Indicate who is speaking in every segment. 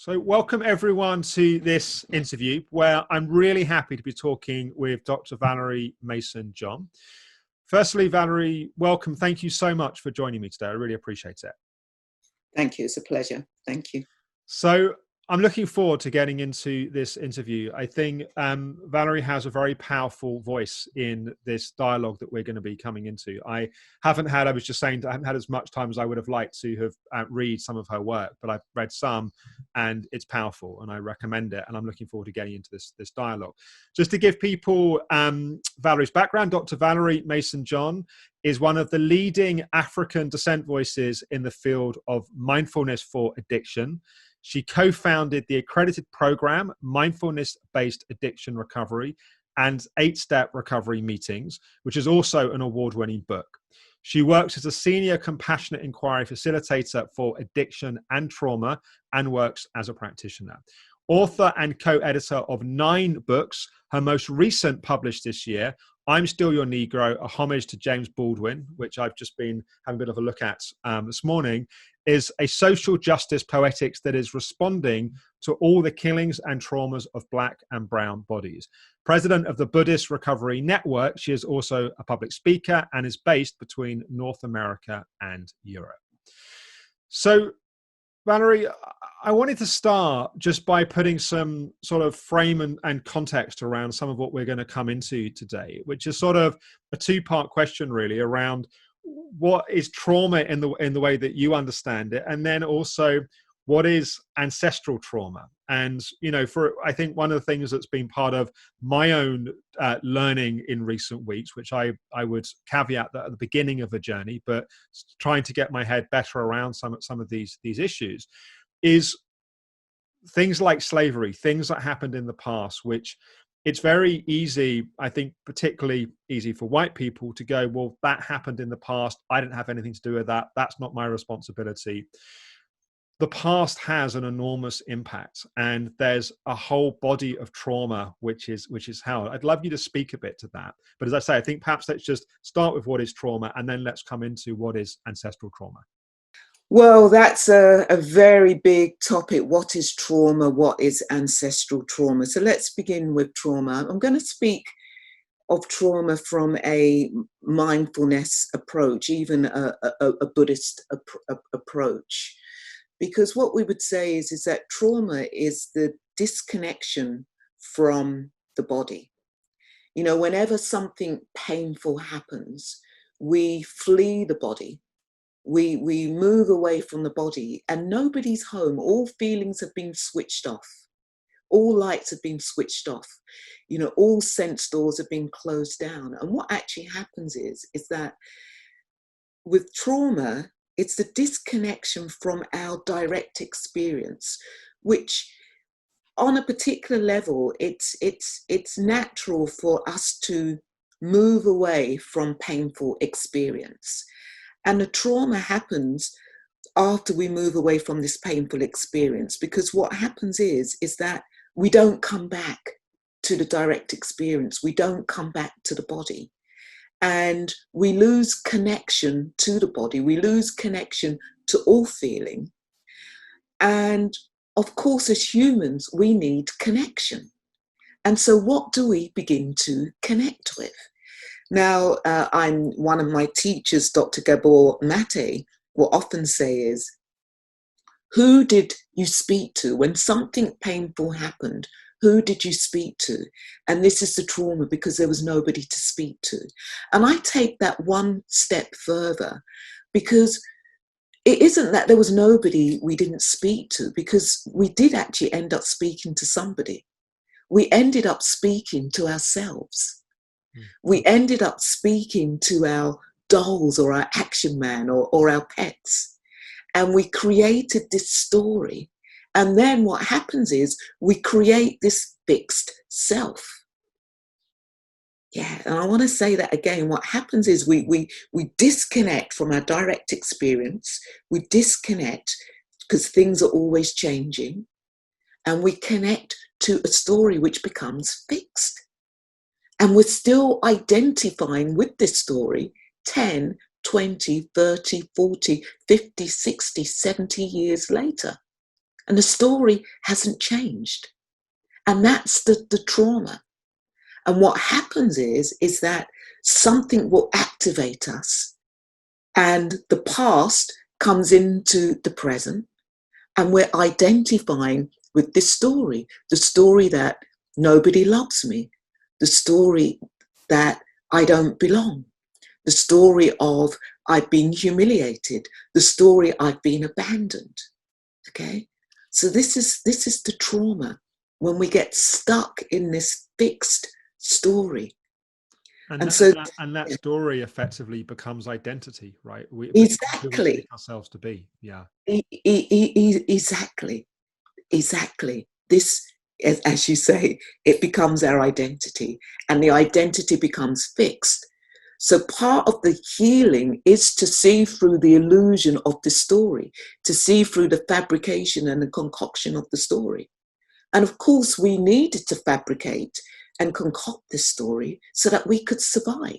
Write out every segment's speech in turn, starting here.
Speaker 1: So welcome everyone to this interview where I'm really happy to be talking with Dr. Valerie Mason-John. Firstly, Valerie, welcome. Thank you so much for joining me today. I really appreciate it.
Speaker 2: Thank you. It's a pleasure. Thank you.
Speaker 1: So I'm looking forward to getting into this interview. I think Valerie has a very powerful voice in this dialogue that we're going to be coming into. I was just saying, I haven't had as much time as I would have liked to have read some of her work, but I've read some and it's powerful and I recommend it. And I'm looking forward to getting into this dialogue. Just to give people Valerie's background, Dr. Valerie Mason-John is one of the leading African descent voices in the field of mindfulness for addiction. She co-founded the accredited program, Mindfulness-Based Addiction Recovery and 8-Step Recovery Meetings, which is also an award-winning book. She works as a senior compassionate inquiry facilitator for addiction and trauma and works as a practitioner. Author and co-editor of 9 books, her most recent published this year, I'm Still Your Negro, a homage to James Baldwin, which I've just been having a bit of a look at this morning, is a social justice poetics that is responding to all the killings and traumas of Black and brown bodies. President of the Buddhist Recovery Network, she is also a public speaker and is based between North America and Europe. So, Valerie, I wanted to start just by putting some sort of frame and context around some of what we're going to come into today, which is sort of a 2-part question really around what is trauma in the way that you understand it, and then also what is ancestral trauma. And I think one of the things that's been part of my own learning in recent weeks, which I would caveat that at the beginning of a journey, but trying to get my head better around some of these issues, is things like slavery, things that happened in the past, which it's very easy, I think particularly easy for white people to go, well, that happened in the past. I didn't have anything to do with that. That's not my responsibility. The past has an enormous impact, and there's a whole body of trauma which is held. I'd love you to speak a bit to that. But as I say, I think perhaps let's just start with what is trauma, and then let's come into what is ancestral trauma.
Speaker 2: Well, that's a very big topic. What is trauma? What is ancestral trauma? So let's begin with trauma. I'm going to speak of trauma from a mindfulness approach, even a Buddhist approach. Because what we would say is that trauma is the disconnection from the body. Whenever something painful happens, we flee the body. We move away from the body, and nobody's home. All feelings have been switched off. All lights have been switched off. All sense doors have been closed down. And what actually happens is that with trauma, it's the disconnection from our direct experience, which on a particular level, it's natural for us to move away from painful experience. And the trauma happens after we move away from this painful experience, because what happens is that we don't come back to the direct experience. We don't come back to the body. And we lose connection to the body. We lose connection to all feeling. And of course, as humans, we need connection. And so what do we begin to connect with? Now, one of my teachers, Dr. Gabor Mate, will often say is, who did you speak to when something painful happened? Who did you speak to? And this is the trauma, because there was nobody to speak to. And I take that one step further, because it isn't that there was nobody we didn't speak to, because we did actually end up speaking to somebody. We ended up speaking to ourselves. We ended up speaking to our dolls or our action man or our pets. And we created this story. And then what happens is we create this fixed self. Yeah, and I want to say that again. What happens is we disconnect from our direct experience. We disconnect because things are always changing. And we connect to a story which becomes fixed. And we're still identifying with this story 10, 20, 30, 40, 50, 60, 70 years later. and the story hasn't changed. And that's the trauma. And what happens is that something will activate us, and the past comes into the present, and we're identifying with this story, the story that nobody loves me, the story that I don't belong, the story of I've been humiliated, the story I've been abandoned. Okay, so this is the trauma, when we get stuck in this fixed story. And so
Speaker 1: And that story effectively becomes identity, right? We become who we
Speaker 2: exactly,
Speaker 1: take ourselves to be. Yeah.
Speaker 2: exactly, exactly. This, as you say, it becomes our identity, and the identity becomes fixed. So part of the healing is to see through the illusion of the story, to see through the fabrication and the concoction of the story. And of course, we needed to fabricate and concoct this story so that we could survive.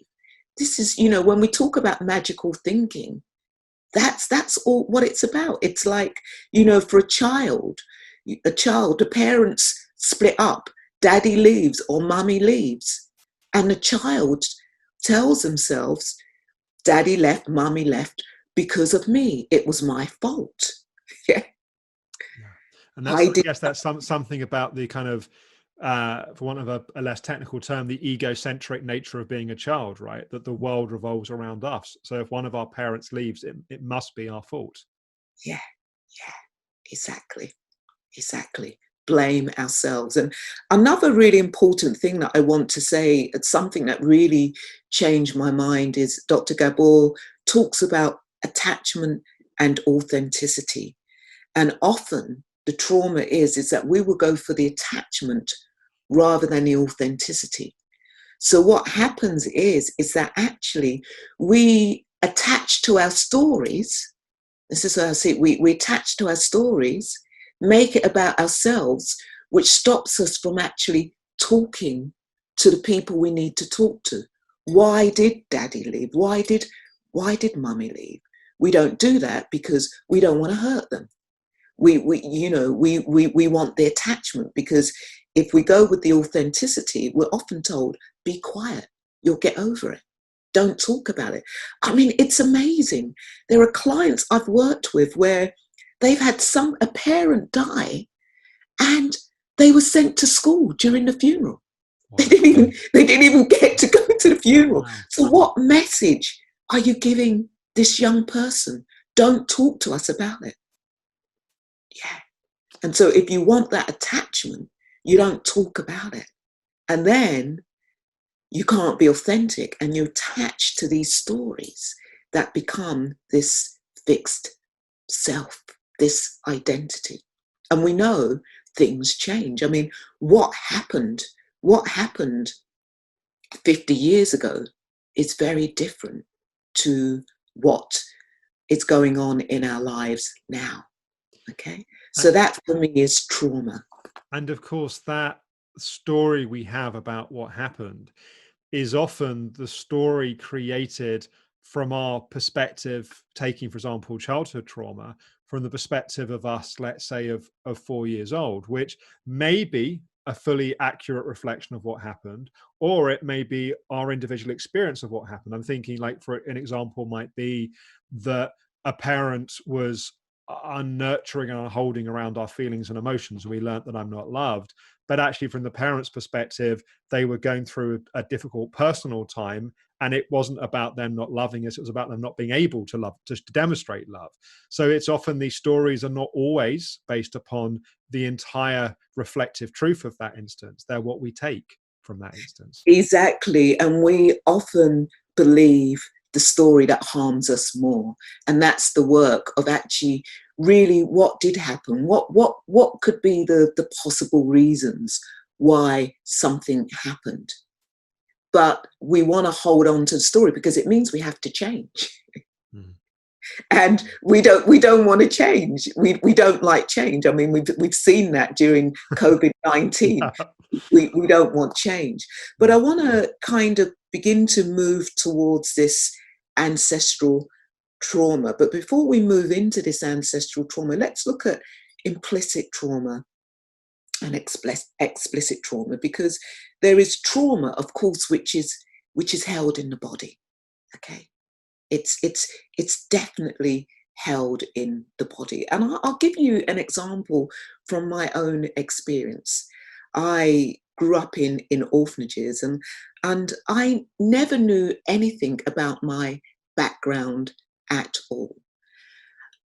Speaker 2: This is, when we talk about magical thinking, that's all what it's about. It's like, for a child, the parents split up, daddy leaves or mummy leaves, and the child tells themselves, daddy left, mummy left because of me. It was my fault. Yeah.
Speaker 1: Yeah. And that's,
Speaker 2: I
Speaker 1: I
Speaker 2: did.
Speaker 1: guess that's something about the kind of, for want of a less technical term, the egocentric nature of being a child, right? That the world revolves around us. So if one of our parents leaves, it must be our fault.
Speaker 2: Yeah, yeah, exactly. Exactly. Blame ourselves. And another really important thing that I want to say, it's something that really changed my mind, is Dr. Gabor talks about attachment and authenticity. And often the trauma is that we will go for the attachment rather than the authenticity. So what happens is that actually we attach to our stories. This is what I see. We attach to our stories, make it about ourselves, which stops us from actually talking to the people we need to talk to. Why did daddy leave? Why did mummy leave? We don't do that because we don't want to hurt them. We want the attachment, because if we go with the authenticity, we're often told, be quiet, you'll get over it. Don't talk about it. I mean, it's amazing. There are clients I've worked with where they've had a parent die, and they were sent to school during the funeral.
Speaker 1: Wow.
Speaker 2: They didn't even get to go to the funeral.
Speaker 1: Wow.
Speaker 2: So what message are you giving this young person? Don't talk to us about it. Yeah. And so if you want that attachment, you don't talk about it. And then you can't be authentic, and you attach to these stories that become this fixed self, this identity. And we know things change. I mean, what happened 50 years ago is very different to what is going on in our lives now. Okay. So that for me is trauma.
Speaker 1: And of course, that story we have about what happened is often the story created from our perspective, taking, for example, childhood trauma, from the perspective of us, let's say, of 4 years old, which may be a fully accurate reflection of what happened, or it may be our individual experience of what happened. I'm thinking, like, for an example might be that a parent was unnurturing and unholding around our feelings and emotions. We learned that I'm not loved, but actually from the parent's perspective, they were going through a difficult personal time, and it wasn't about them not loving us, it was about them not being able to love, just to demonstrate love. So it's often, these stories are not always based upon the entire reflective truth of that instance. They're what we take from that instance.
Speaker 2: Exactly. And we often believe the story that harms us more. And that's the work of actually really what did happen, what could be the possible reasons why something happened. But we want to hold on to the story because it means we have to change.
Speaker 1: Mm.
Speaker 2: And we don't want to change. We don't like change. I mean, we've seen that during COVID-19. We don't want change. But I want to kind of begin to move towards this ancestral trauma. But before we move into this ancestral trauma, let's look at implicit trauma and explicit trauma, because there is trauma, of course, which is held in the body. Okay, it's definitely held in the body, and I'll give you an example from my own experience. I grew up in orphanages, and I never knew anything about my background at all.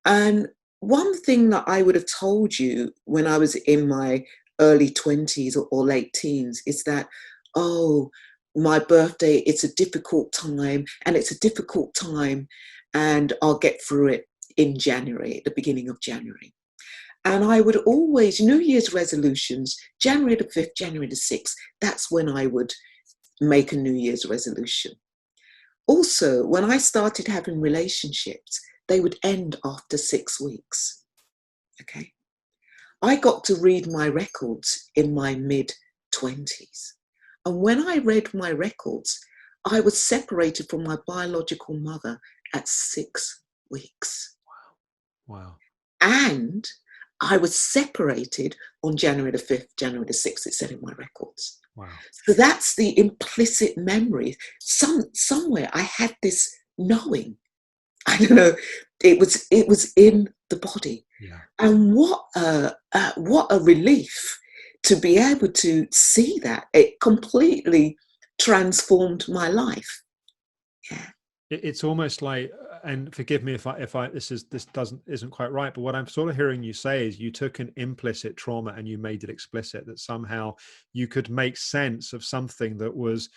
Speaker 2: And one thing that I would have told you when I was in my early 20s or late teens is that, oh, my birthday, it's a difficult time, and it's a difficult time, and I'll get through it in January, at the beginning of January. And I would always, New Year's resolutions, January the 5th, January the 6th, that's when I would make a New Year's resolution. Also, when I started having relationships, they would end after 6 weeks. Okay. I got to read my records in my mid-20s. And when I read my records, I was separated from my biological mother at 6 weeks.
Speaker 1: Wow.
Speaker 2: And I was separated on January the 5th, January the 6th, it said in my records.
Speaker 1: Wow.
Speaker 2: So that's the implicit memory. Somewhere I had this knowing. I don't know. It was in the body.
Speaker 1: Yeah.
Speaker 2: And what a relief to be able to see that. It completely transformed my life. Yeah.
Speaker 1: It's almost like, and forgive me if I this isn't quite right, but what I'm sort of hearing you say is you took an implicit trauma and you made it explicit, that somehow you could make sense of something that was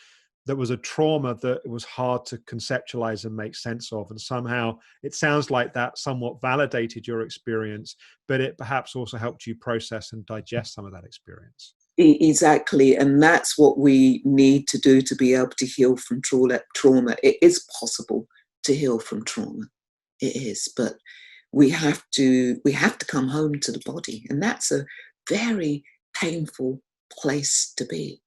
Speaker 1: a trauma that was hard to conceptualize and make sense of. And somehow it sounds like that somewhat validated your experience, but it perhaps also helped you process and digest some of that experience.
Speaker 2: Exactly. And that's what we need to do to be able to heal from trauma. It is possible to heal from trauma. It is, but we have to come home to the body. And that's a very painful place to be,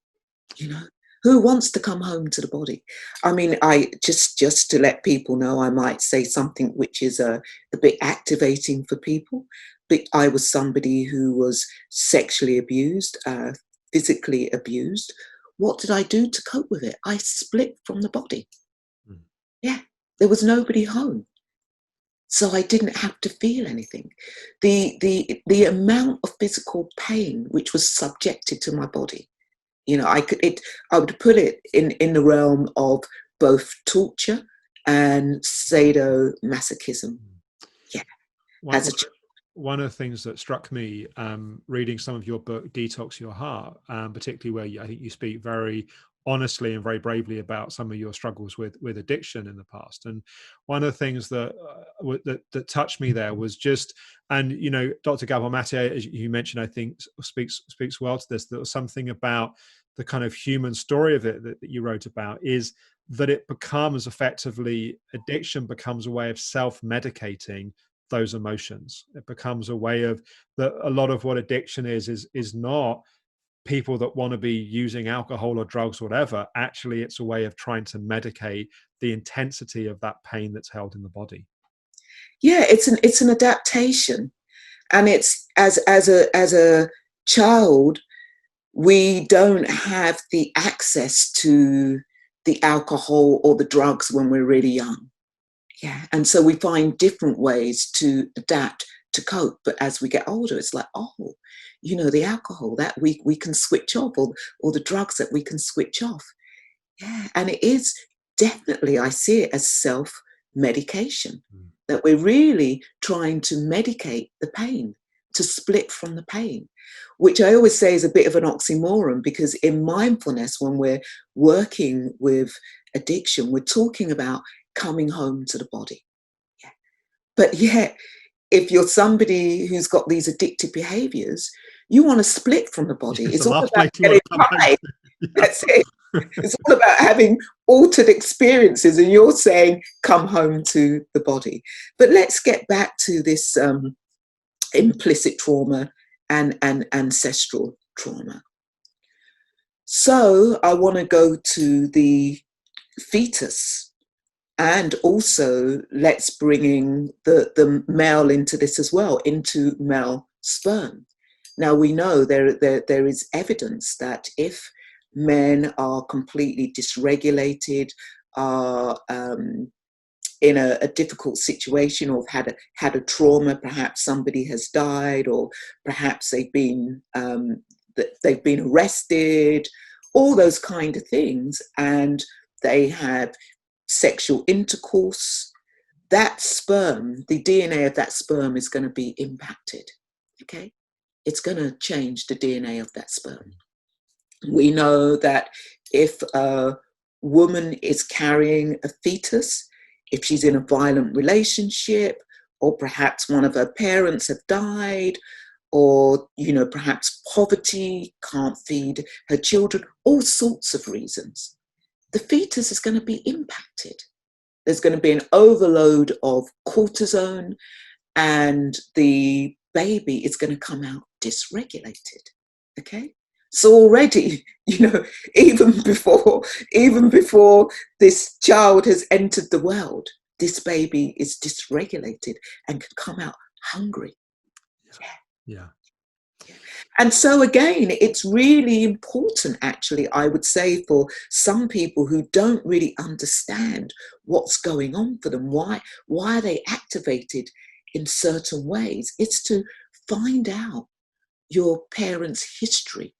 Speaker 2: you know. Who wants to come home to the body? I mean, I just to let people know, I might say something which is a bit activating for people. But I was somebody who was sexually abused, physically abused. What did I do to cope with it? I split from the body. Mm. Yeah, there was nobody home. So I didn't have to feel anything. The amount of physical pain which was subjected to my body, you know, I would put it in the realm of both torture and sadomasochism. Yeah.
Speaker 1: One of the things that struck me reading some of your book, Detox Your Heart, particularly where I think you speak very honestly and very bravely about some of your struggles with addiction in the past. And one of the things that touched me there was just, and you know, Dr. Gabor Mate, as you mentioned, I think speaks well to this. There was something about the kind of human story of it that you wrote about, is that it becomes effectively, addiction becomes a way of self-medicating those emotions. It becomes a way of that. A lot of what addiction is not people that want to be using alcohol or drugs or whatever. Actually, it's a way of trying to medicate the intensity of that pain that's held in the body.
Speaker 2: Yeah, it's an adaptation, and it's as a child, we don't have the access to the alcohol or the drugs when we're really young. Yeah, and so we find different ways to adapt, to cope. But as we get older, it's like, oh, you know, the alcohol that we can switch off, or the drugs that we can switch off. Yeah, and it is definitely, I see it as self-medication, that we're really trying to medicate the pain, to split from the pain, which I always say is a bit of an oxymoron, because in mindfulness, when we're working with addiction, we're talking about coming home to the body. Yeah. But yet, if you're somebody who's got these addictive behaviors, you want to split from the body. It's all about getting high. That's it. It's all about having altered experiences, and you're saying, come home to the body. But let's get back to this implicit trauma and ancestral trauma. So I want to go to the fetus. And also, let's bring in the male into this as well, into male sperm. Now we know there is evidence that if men are completely dysregulated, are in a difficult situation, or have had a trauma, perhaps somebody has died, or perhaps they've been arrested, all those kind of things, and they have sexual intercourse, that sperm, the DNA of that sperm is going to be impacted. Okay, it's going to change the DNA of that sperm. We know that if a woman is carrying a fetus, if she's in a violent relationship, or perhaps one of her parents have died, or, you know, perhaps poverty, can't feed her children, all sorts of reasons, the fetus is going to be impacted. There's going to be an overload of cortisone, and the baby is going to come out dysregulated. Okay? So already, you know, even before this child has entered the world, this baby is dysregulated and can come out hungry.
Speaker 1: Yeah.
Speaker 2: And so again, it's really important, actually, I would say, for some people who don't really understand what's going on for them, why are they activated in certain ways, it's to find out your parents' history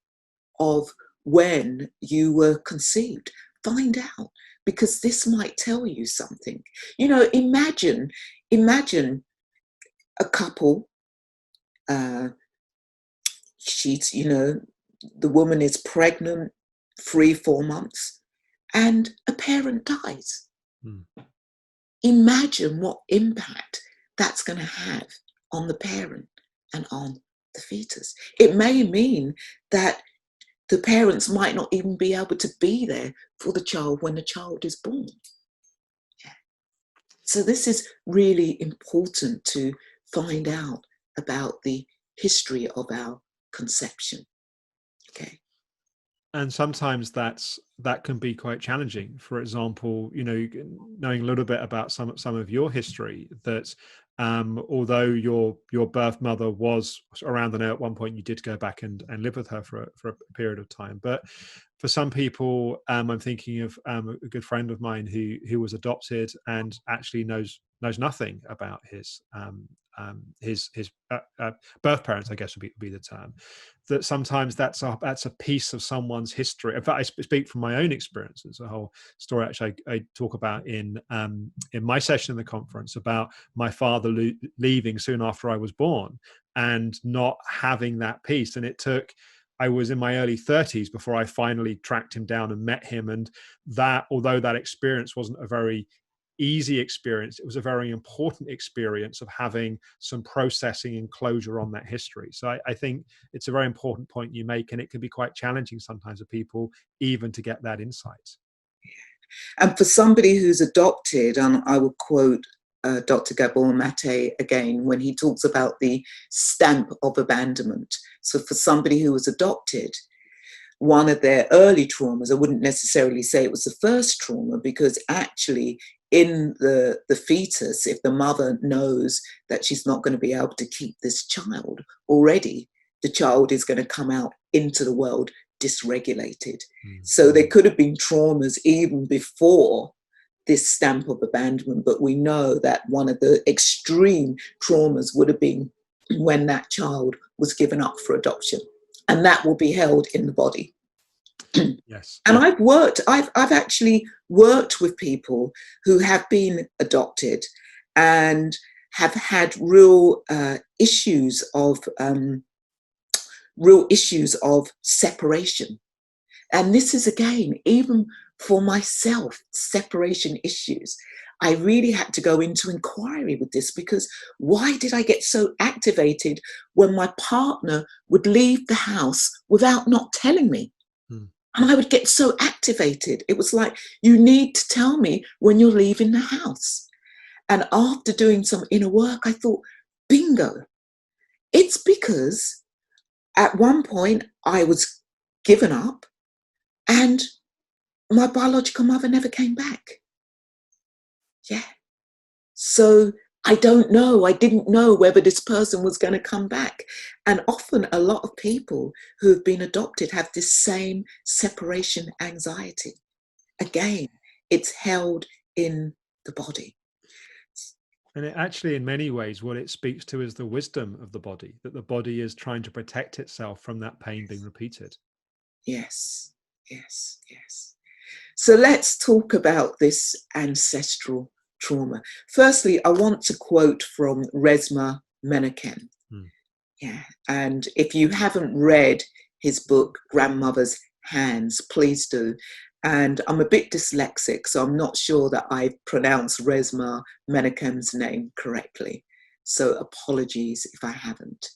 Speaker 2: of when you were conceived. Find out, because this might tell you something. You know, imagine a couple, she's, you know, the woman is pregnant 3-4 months and a parent dies. Imagine what impact that's going to have on the parent and on the fetus. It may mean that the parents might not even be able to be there for the child when the child is born. Yeah. So this is really important, to find out about the history of our conception. Okay.
Speaker 1: And sometimes that can be quite challenging. For example, you know, knowing a little bit about some of your history, that although your birth mother was around, I know at one point you did go back and live with her for a period of time, but for some people, I'm thinking of a good friend of mine who was adopted and actually knows nothing about his birth parents, I guess would be the term. That sometimes that's a piece of someone's history. In fact, I speak from my own experiences. A whole story actually I talk about in my session in the conference, about my father leaving soon after I was born and not having that piece. And I was in my early 30s before I finally tracked him down and met him. And that, although that experience wasn't a very easy experience, it was a very important experience of having some processing and closure on that history. So I think it's a very important point you make, and it can be quite challenging sometimes for people even to get that insight.
Speaker 2: And for somebody who's adopted, and I would quote Dr. Gabor Mate again when he talks about the stamp of abandonment. So for somebody who was adopted, one of their early traumas, I wouldn't necessarily say it was the first trauma, because actually in the fetus, if the mother knows that she's not going to be able to keep this child, already the child is going to come out into the world dysregulated. So there could have been traumas even before this stamp of abandonment, but we know that one of the extreme traumas would have been when that child was given up for adoption, and that will be held in the body.
Speaker 1: Yes.
Speaker 2: And I've actually worked with people who have been adopted and have had real issues of separation. And this is, again, even for myself, separation issues. I really had to go into inquiry with this, because why did I get so activated when my partner would leave the house without not telling me? And I would get so activated. It was like, you need to tell me when you're leaving the house. And after doing some inner work, I thought, bingo. It's because at one point I was given up and my biological mother never came back. Yeah. So I don't know. I didn't know whether this person was going to come back. And often a lot of people who have been adopted have this same separation anxiety. Again, it's held in the body.
Speaker 1: And it actually, in many ways, what it speaks to is the wisdom of the body, that the body is trying to protect itself from that pain being repeated.
Speaker 2: Yes, yes, yes. So let's talk about this ancestral trauma. Firstly, I want to quote from Resmaa Menakem. Yeah, and if you haven't read his book, Grandmother's Hands, please do. And I'm a bit dyslexic, so I'm not sure that I pronounced Resmaa Menakem's name correctly. So apologies if I haven't.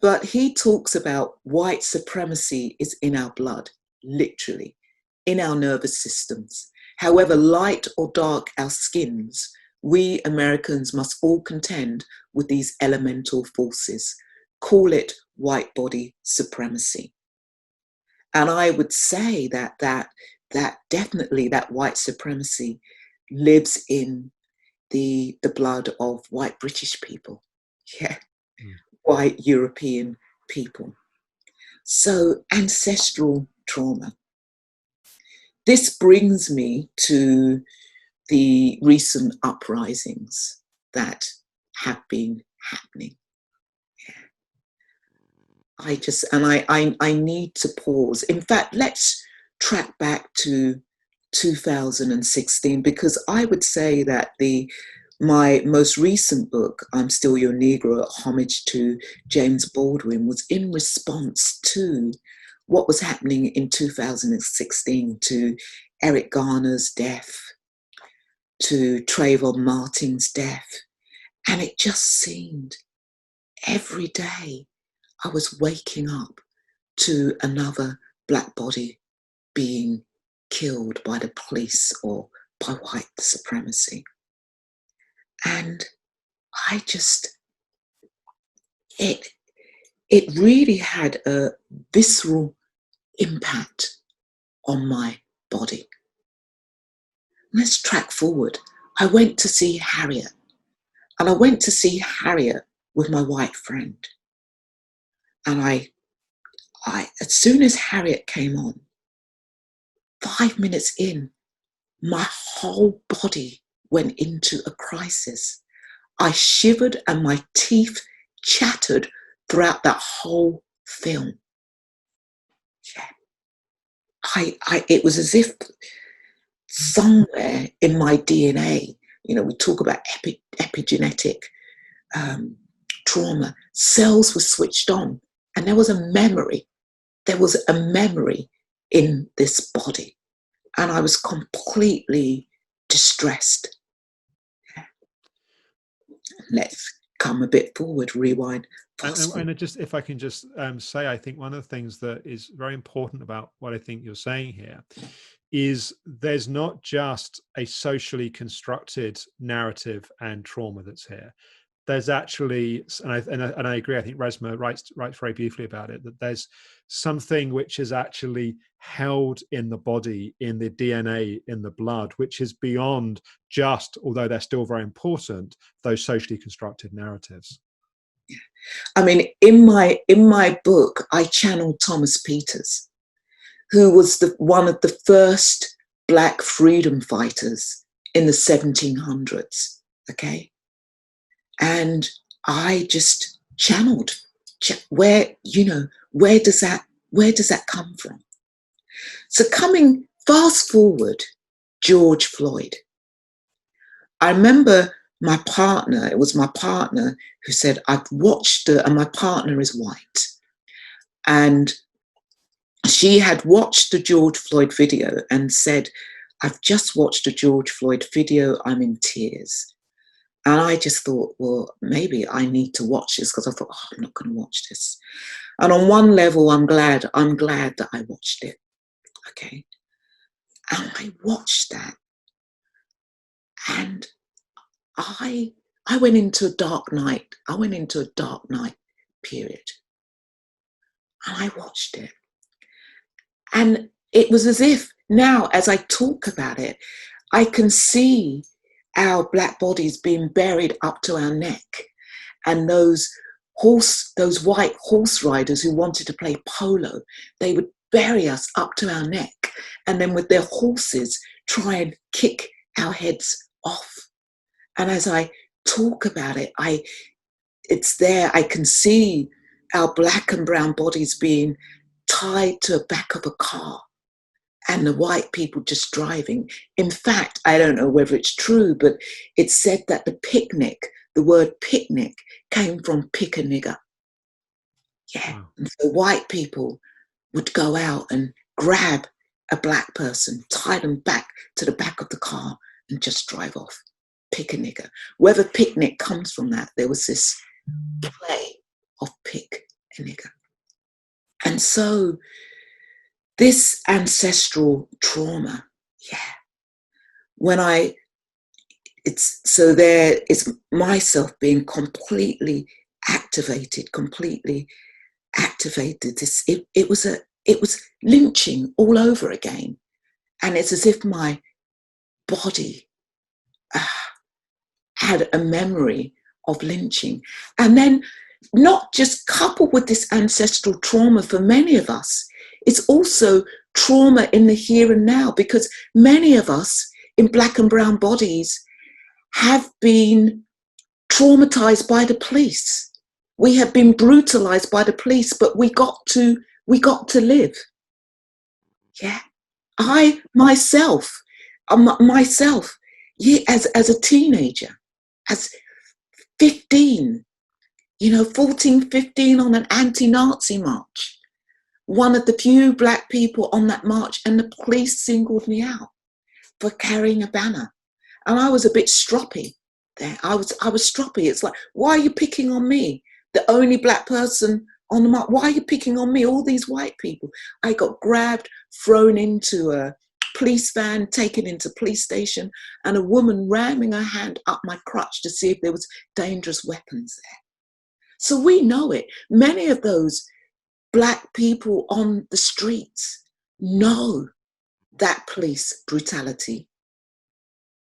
Speaker 2: But he talks about white supremacy is in our blood, literally, in our nervous systems. However light or dark our skins, we Americans must all contend with these elemental forces. Call it white body supremacy. And I would say that definitely that white supremacy lives in the blood of white British people. Yeah. White European people. So ancestral trauma. This brings me to the recent uprisings that have been happening. I need to pause. In fact, let's track back to 2016, because I would say that my most recent book, I'm Still Your Negro, homage to James Baldwin, was in response to what was happening in 2016, to Eric Garner's death, to Trayvon Martin's death. And it just seemed every day I was waking up to another black body being killed by the police or by white supremacy. And I just, it really had a visceral impact on my body. Let's track forward. I went to see Harriet, and I went to see Harriet with my white friend. And I as soon as Harriet came on, 5 minutes in, my whole body went into a crisis. I shivered and my teeth chattered throughout that whole film. Yeah. It was as if somewhere in my DNA, we talk about epigenetic trauma, cells were switched on, and there was a memory. There was a memory in this body, and I was completely distressed. Let's come a bit forward, rewind.
Speaker 1: And just, if I can just say, I think one of the things that is very important about what I think you're saying here is there's not just a socially constructed narrative and trauma that's here. There's actually, and I agree, I think Resmaa writes very beautifully about it, that there's something which is actually held in the body, in the DNA, in the blood, which is beyond just, although they're still very important, those socially constructed narratives.
Speaker 2: I mean, in my book, I channeled Thomas Peters, who was one of the first Black freedom fighters in the 1700s. Okay. And I just channeled where does that come from? So coming fast forward, George Floyd. I remember it was my partner who said, I've watched and my partner is white. And she had watched the George Floyd video and said, I've just watched a George Floyd video, I'm in tears. And I just thought, well, maybe I need to watch this, because I thought, I'm not going to watch this. And on one level, I'm glad that I watched it. Okay. And I watched that. And I went into a dark night. I went into a dark night period. And I watched it. And it was as if now, as I talk about it, I can see our black bodies being buried up to our neck, and those white horse riders who wanted to play polo, they would bury us up to our neck, and then with their horses try and kick our heads off. And as I talk about it, it's there. I can see our black and brown bodies being tied to the back of a car, and the white people just driving. In fact, I don't know whether it's true, but it's said that the word picnic, came from pick a nigger. Yeah.
Speaker 1: Wow.
Speaker 2: And so white people would go out and grab a black person, tie them back to the back of the car, and just drive off. Pick a nigger. Whether picnic comes from that, there was this play of pick a nigger. And so this ancestral trauma, there is myself being completely activated. It was lynching all over again. And it's as if my body had a memory of lynching. And then, not just coupled with this ancestral trauma for many of us, it's also trauma in the here and now, because many of us in black and brown bodies have been traumatized by the police. We have been brutalized by the police, but we got to live. Yeah. I myself, as a teenager, as 15, 14, 15, on an anti-Nazi march, one of the few black people on that march, and the police singled me out for carrying a banner. And I was a bit stroppy there. I was stroppy. It's like, why are you picking on me? The only black person on the march. Why are you picking on me? All these white people. I got grabbed, thrown into a police van, taken into police station, and a woman ramming her hand up my crutch to see if there was dangerous weapons there. So we know it. Many of those black people on the streets know that police brutality,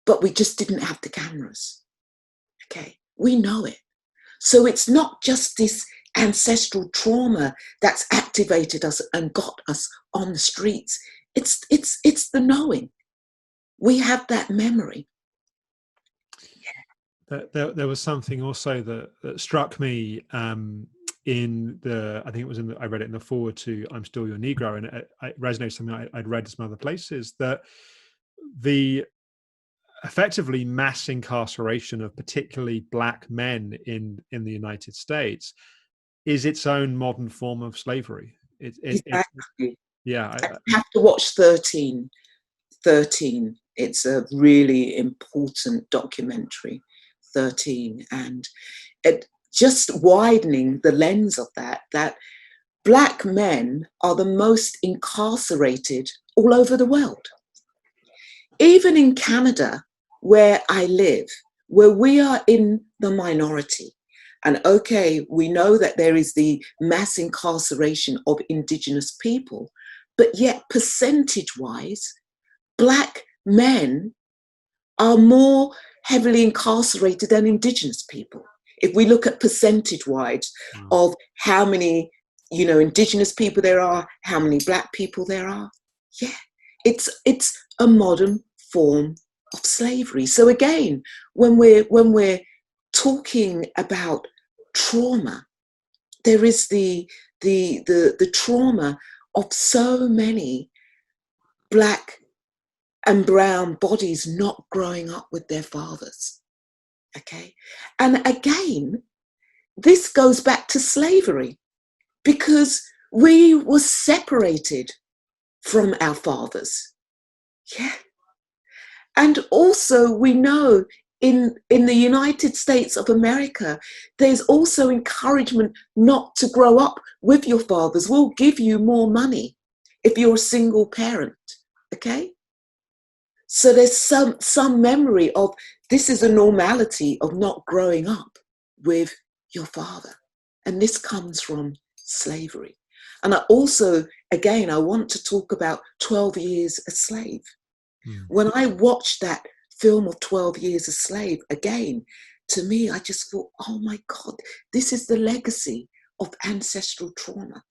Speaker 2: but we just didn't have the cameras. Okay, we know it. So it's not just this ancestral trauma that's activated us and got us on the streets. It's the knowing. We have that memory.
Speaker 1: There was something also that struck me in the, I think it was I read it in the foreword to I'm Still Your Negro, and it resonates something I'd read in some other places, that the effectively mass incarceration of particularly black men in the United States is its own modern form of slavery.
Speaker 2: Exactly.
Speaker 1: Yeah.
Speaker 2: I have to watch 13. It's a really important documentary, 13. And it just widening the lens of that black men are the most incarcerated all over the world. Even in Canada, where I live, where we are in the minority. And okay, we know that there is the mass incarceration of Indigenous people, but yet percentage-wise, black men are more heavily incarcerated than Indigenous people. If we look at percentage-wise of how many, Indigenous people there are, how many black people there are, it's a modern form of slavery. So again, when we're talking about trauma, there is the trauma of so many black and brown bodies not growing up with their fathers. Okay, and again, this goes back to slavery, because we were separated from our fathers. Yeah. And also we know in the United States of America, there's also encouragement not to grow up with your fathers. We'll give you more money if you're a single parent, okay? So there's some memory of this is a normality of not growing up with your father. And this comes from slavery. And I also, again, I want to talk about 12 Years a Slave. When I watched that film of 12 Years a Slave, again, to me, I just thought, oh my God, this is the legacy of ancestral trauma.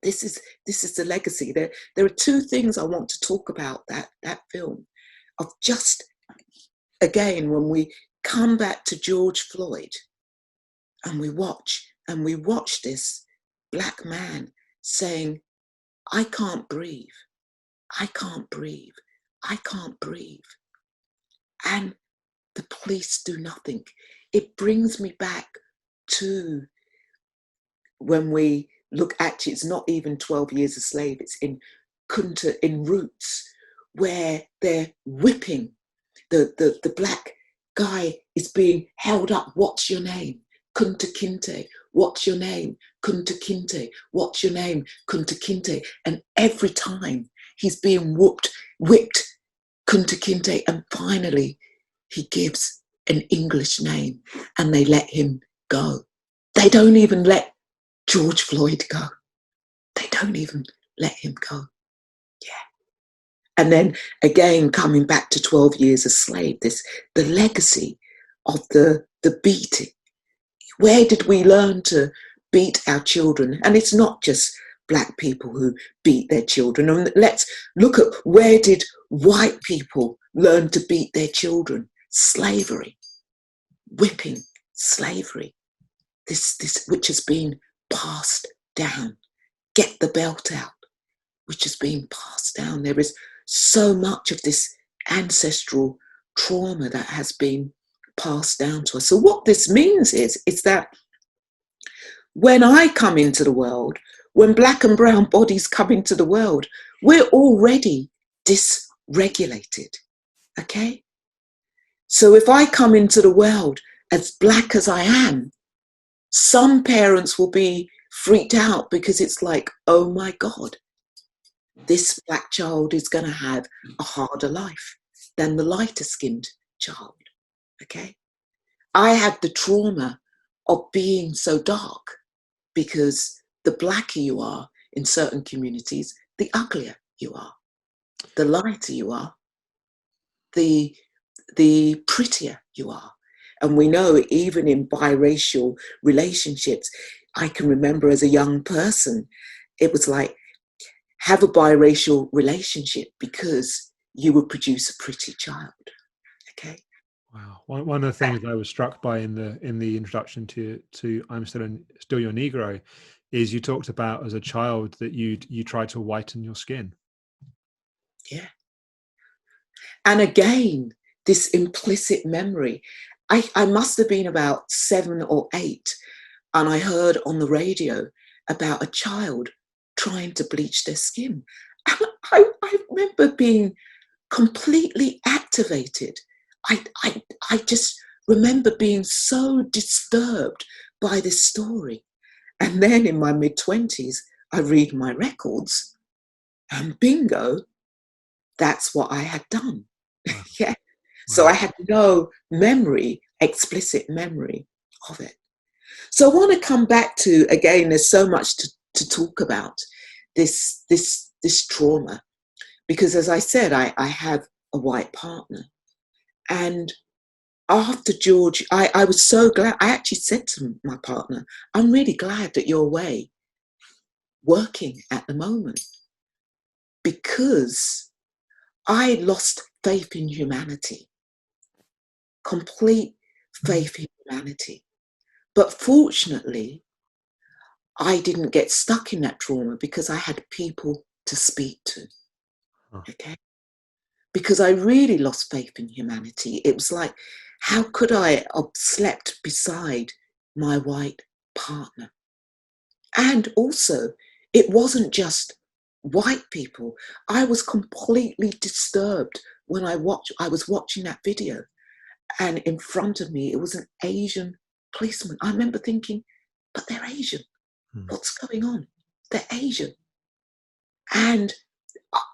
Speaker 2: This is the legacy. There are two things I want to talk about that film, of just, again, when we come back to George Floyd and we watch this black man saying, I can't breathe, I can't breathe, I can't breathe. And the police do nothing. It brings me back to when we look at it, it's not even 12 Years a Slave, it's in Kunta, in Roots, where they're whipping the black guy is being held up. What's your name? Kunta Kinte. What's your name? Kunta Kinte. What's your name? Kunta Kinte. And every time he's being whipped, Kunta Kinte, and finally he gives an English name and they let him go. They don't even let George Floyd go. They don't even let him go. Yeah. And then again, coming back to 12 Years a Slave, the legacy of the beating. Where did we learn to beat our children? And it's not just black people who beat their children. And let's look at, where did white people learn to beat their children? Slavery, whipping, slavery. This which has been passed down. Get the belt out, which has been passed down. There is so much of this ancestral trauma that has been passed down to us. So what this means is that when I come into the world, when black and brown bodies come into the world, we're already dysregulated, okay? So if I come into the world as black as I am, some parents will be freaked out because it's like, oh my God, this black child is going to have a harder life than the lighter skinned child, okay? I had the trauma of being so dark because the blacker you are in certain communities, the uglier you are. The lighter you are, the prettier you are. And we know even in biracial relationships, I can remember as a young person, it was like, have a biracial relationship because you would produce a pretty child, okay?
Speaker 1: Wow. One of the things I was struck by in the introduction to I'm Still Your Negro is you talked about as a child that you tried to whiten your skin.
Speaker 2: Yeah. And again, this implicit memory. I must have been about 7 or 8, and I heard on the radio about a child trying to bleach their skin. And I remember being completely activated. I just remember being so disturbed by this story. And then in my mid-20s, I read my records and bingo, that's what I had done.
Speaker 1: Wow.
Speaker 2: Yeah. So I had no memory, explicit memory of it. So I want to come back to, again, there's so much to talk about this trauma, because as I said, I have a white partner. And after George, I was so glad. I actually said to my partner, I'm really glad that you're away working at the moment, because I lost faith in humanity, complete faith in humanity. But fortunately, I didn't get stuck in that trauma because I had people to speak to, okay? Because I really lost faith in humanity. It was like, how could I have slept beside my white partner? And also, it wasn't just white people. I was completely disturbed when I was watching that video, and in front of me, it was an Asian policeman. I remember thinking, but they're Asian. What's going on? They're Asian. And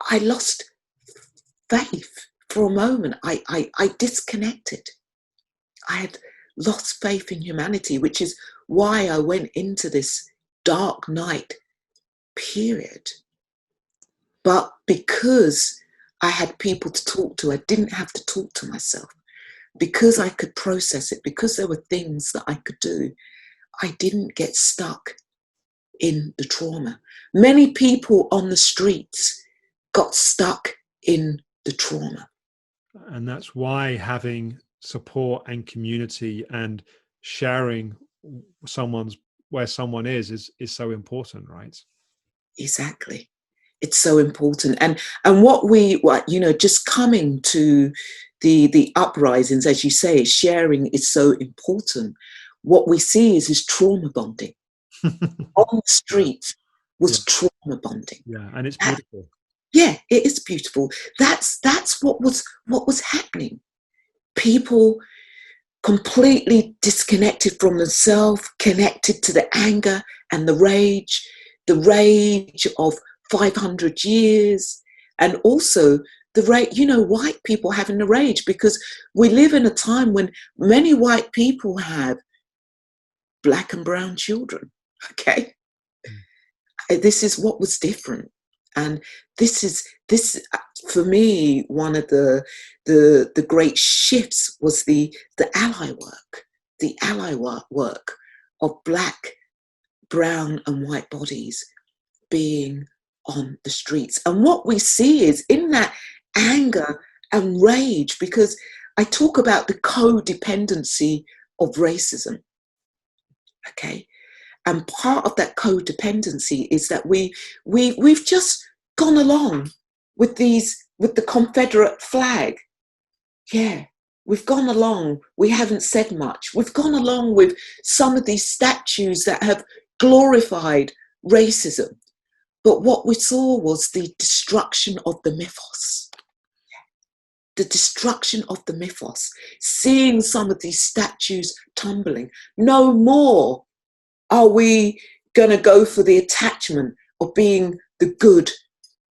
Speaker 2: I lost faith for a moment. I disconnected. I had lost faith in humanity, which is why I went into this dark night period. But because I had people to talk to. I didn't have to talk to myself because I could process it, because there were things that I could do. I didn't get stuck in the trauma. Many people on the streets got stuck in the trauma.
Speaker 1: And that's why having support and community and sharing where someone is so important, right?
Speaker 2: Exactly. It's so important. And what just coming to the uprisings, as you say, sharing is so important. What we see is trauma bonding. On the street was trauma bonding.
Speaker 1: Yeah, and it's beautiful.
Speaker 2: Yeah, it is beautiful. That's what was happening. People completely disconnected from themselves, connected to the anger and the rage of 500 years, and also the rage, white people having the rage, because we live in a time when many white people have black and brown children. Okay, this is what was different, and this for me, one of the great shifts was the ally work of black, brown and white bodies being on the streets. And what we see is in that anger and rage, because I talk about the codependency of racism. Okay. And part of that codependency is that we've just gone along with the Confederate flag. Yeah, we've gone along. We haven't said much. We've gone along with some of these statues that have glorified racism. But what we saw was the destruction of the mythos. The destruction of the mythos. Seeing some of these statues tumbling. No more are we going to go for the attachment of being the good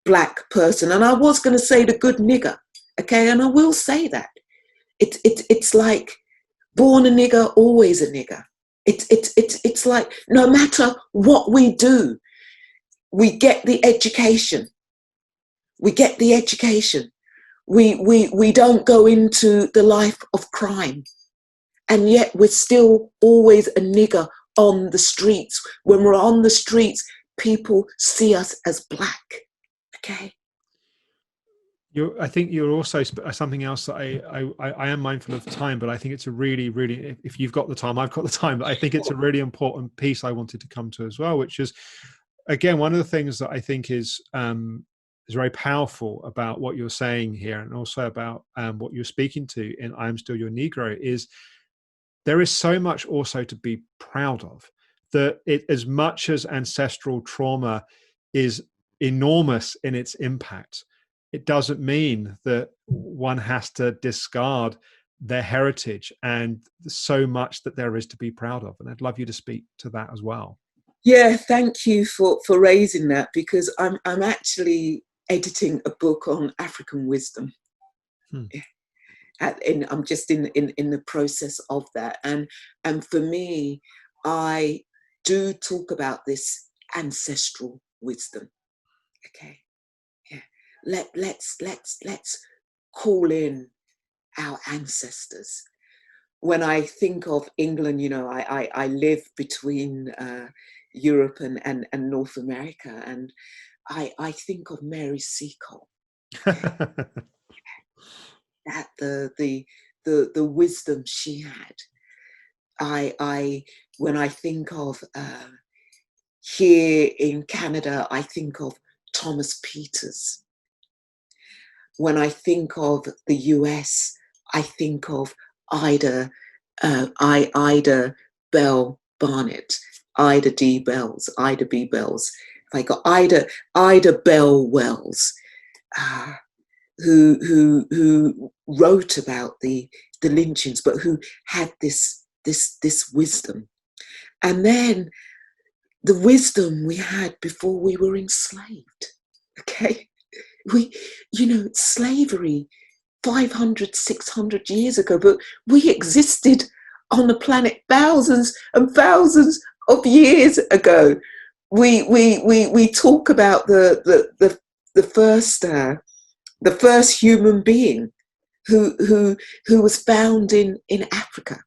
Speaker 2: black person. And I was going to say the good nigger, okay? And I will say that. It's like born a nigger, always a nigger. It's like no matter what we do, we get the education. We get the education. We don't go into the life of crime. And yet we're still always a nigger on the streets. When we're on the streets, people see us as black. Okay.
Speaker 1: I think you're also something else that I am mindful of time, but I think it's a really, really, if you've got the time, I've got the time, but I think it's a really important piece I wanted to come to as well, which is, again, one of the things that I think is very powerful about what you're saying here, and also about what you're speaking to in I Am Still Your Negro, is there is so much also to be proud of. That as much as ancestral trauma is enormous in its impact, it doesn't mean that one has to discard their heritage and so much that there is to be proud of. And I'd love you to speak to that as well.
Speaker 2: Yeah, thank you for raising that, because I'm actually editing a book on African wisdom. And I'm just in the process of that. And for me, I do talk about this ancestral wisdom. Okay. Yeah. Let's call in our ancestors. When I think of England, I live between Europe and North America, and I think of Mary Seacole. That the wisdom she had. When I think of here in Canada, I think of Thomas Peters. When I think of the US, I think of Ida Bell Barnett, Ida B. Bells. If I got Ida Bell Wells, who wrote about the lynchings, but who had this wisdom. And then the wisdom we had before we were enslaved. Okay, slavery 500, 600 years ago, but we existed on the planet thousands and thousands of years ago. We talk about the first the first human being who was found in Africa.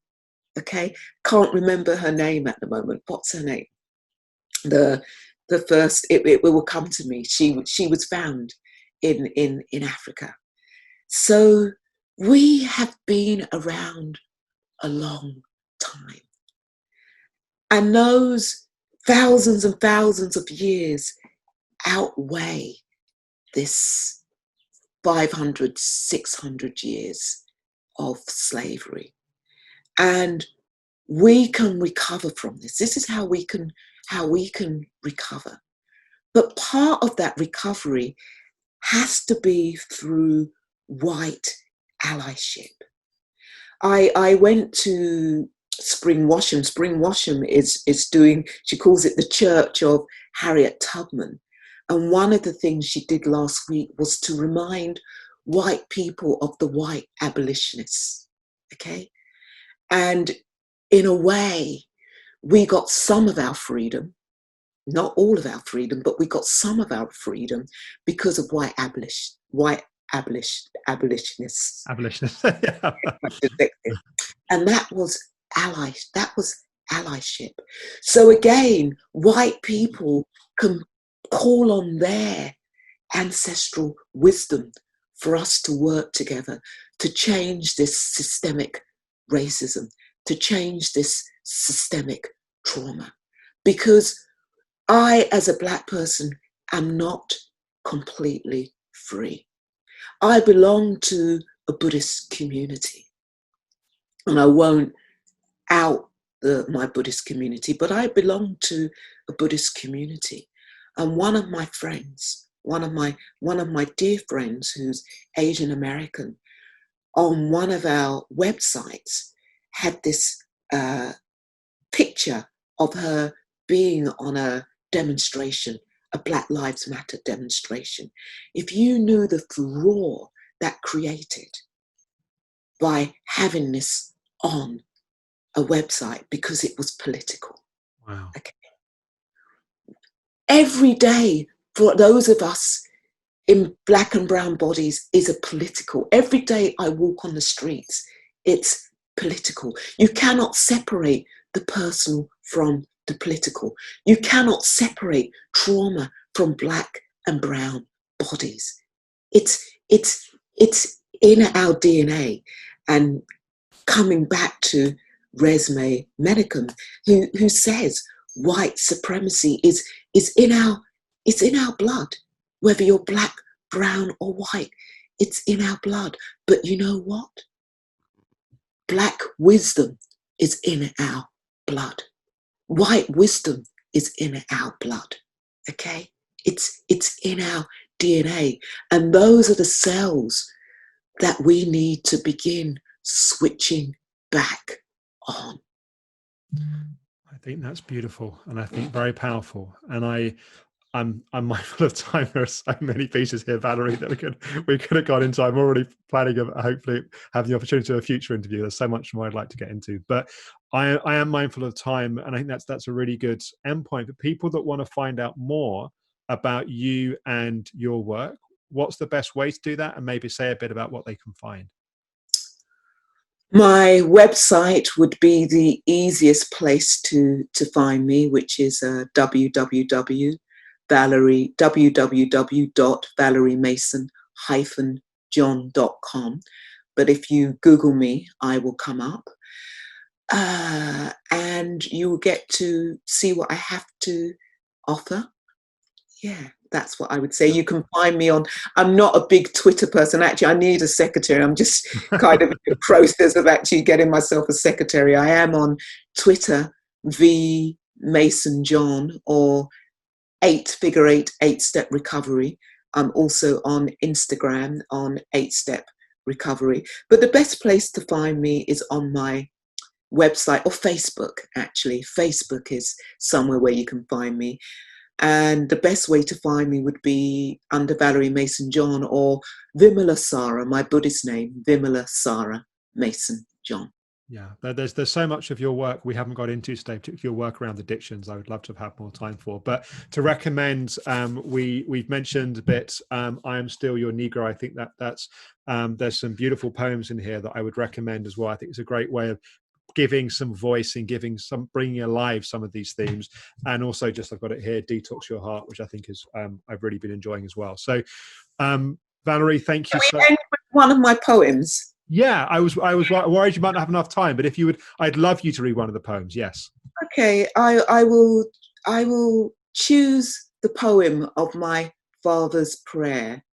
Speaker 2: Okay, can't remember her name at the moment. What's her name? The first, it will come to me. She was found in Africa. So we have been around a long time, and those thousands and thousands of years outweigh this 500, 600 years of slavery. And we can recover from this. This is how we can recover. But part of that recovery has to be through white allyship. I went to Spring Washam. Spring Washam is doing, she calls it the Church of Harriet Tubman. And one of the things she did last week was to remind white people of the white abolitionists, okay? And in a way, we got some of our freedom, not all of our freedom, but we got some of our freedom because of white abolitionists.
Speaker 1: Abolitionists. Yeah.
Speaker 2: And that was allyship. So again, white people can call on their ancestral wisdom for us to work together to change this systemic racism, to change this systemic trauma. Because I, as a Black person, am not completely free. I belong to a Buddhist community, and I won't out my Buddhist community, but I belong to a Buddhist community. And one of my friends, one of my dear friends who's Asian American, on one of our websites had this picture of her being on a demonstration, a Black Lives Matter demonstration. If you knew the furore that created by having this on a website because it was political.
Speaker 1: Wow.
Speaker 2: Okay. Every day for those of us in Black and brown bodies is a political. Every day I walk on the streets, it's political. You cannot separate the personal from the political. You cannot separate trauma from Black and brown bodies. It's in our DNA. And coming back to Resme Menachem, who says white supremacy is in our blood. Whether you're Black, brown, or white, it's in our blood. But you know what? Black wisdom is in our blood. White wisdom is in our blood. Okay? It's in our DNA. And those are the cells that we need to begin switching back on.
Speaker 1: I think that's beautiful, and I think very powerful. And I'm mindful of time. There are so many pieces here, Valerie, that we could have gone into. I'm already planning of hopefully having the opportunity to a future interview. There's so much more I'd like to get into, but I am mindful of time, and I think that's a really good endpoint for people that want to find out more about you and your work. What's the best way to do that, and maybe say a bit about what they can find?
Speaker 2: My website would be the easiest place to find me, which is www.valeriemason-john.com. But if you Google me, I will come up. And you will get to see what I have to offer. Yeah, that's what I would say. You can find me on, I'm not a big Twitter person. Actually, I need a secretary. I'm just kind of in the process of actually getting myself a secretary. I am on Twitter, V Mason John, or 8-Step Recovery. I'm also on Instagram on 8-Step Recovery. But the best place to find me is on my website, or Facebook, actually. Facebook is somewhere where you can find me. And the best way to find me would be under Valerie Mason John, or Vimala Sara, my Buddhist name, Vimala Sara Mason John.
Speaker 1: Yeah, there's so much of your work we haven't got into today, particularly your work around addictions. I would love to have had more time for. But to recommend, we've mentioned a bit. I Am Still Your Negro. I think that's there's some beautiful poems in here that I would recommend as well. I think it's a great way of giving some voice and bringing alive some of these themes. And also, just I've got it here, Detox Your Heart, which I think is I've really been enjoying as well. So, Valerie, thank you
Speaker 2: Can
Speaker 1: so.
Speaker 2: we end with one of my poems?
Speaker 1: Yeah, I was worried you might not have enough time, but if you would, I'd love you to read one of the poems. Yes.
Speaker 2: Okay, I will choose the poem of my father's prayer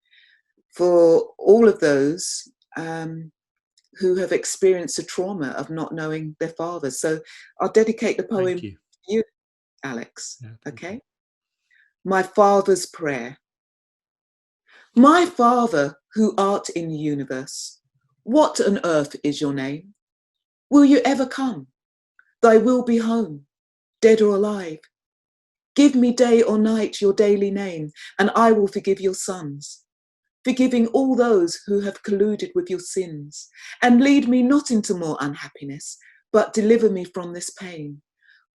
Speaker 2: for all of those who have experienced the trauma of not knowing their father. So I'll dedicate the poem
Speaker 1: Thank you.
Speaker 2: to you, Alex.
Speaker 1: Yeah,
Speaker 2: Okay.
Speaker 1: you.
Speaker 2: My father's prayer. My Father, who art in the universe, what on earth is your name? Will you ever come? Thy will be home, dead or alive. Give me day or night your daily name, and I will forgive your sons, forgiving all those who have colluded with your sins, and lead me not into more unhappiness, but deliver me from this pain.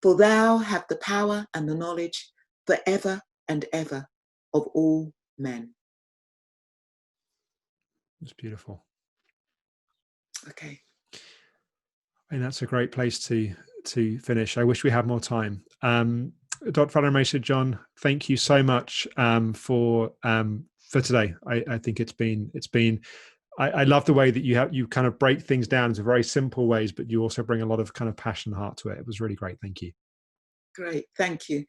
Speaker 2: For thou have the power and the knowledge forever and ever of all men.
Speaker 1: It's beautiful.
Speaker 2: Okay.
Speaker 1: And that's a great place to finish. I wish we had more time. Dr. Valerie Mesa, John, thank you so much for today. I think it's been. I love the way that you kind of break things down into very simple ways, but you also bring a lot of kind of passion and heart to it. It was really great. Thank you.
Speaker 2: Great. Thank you.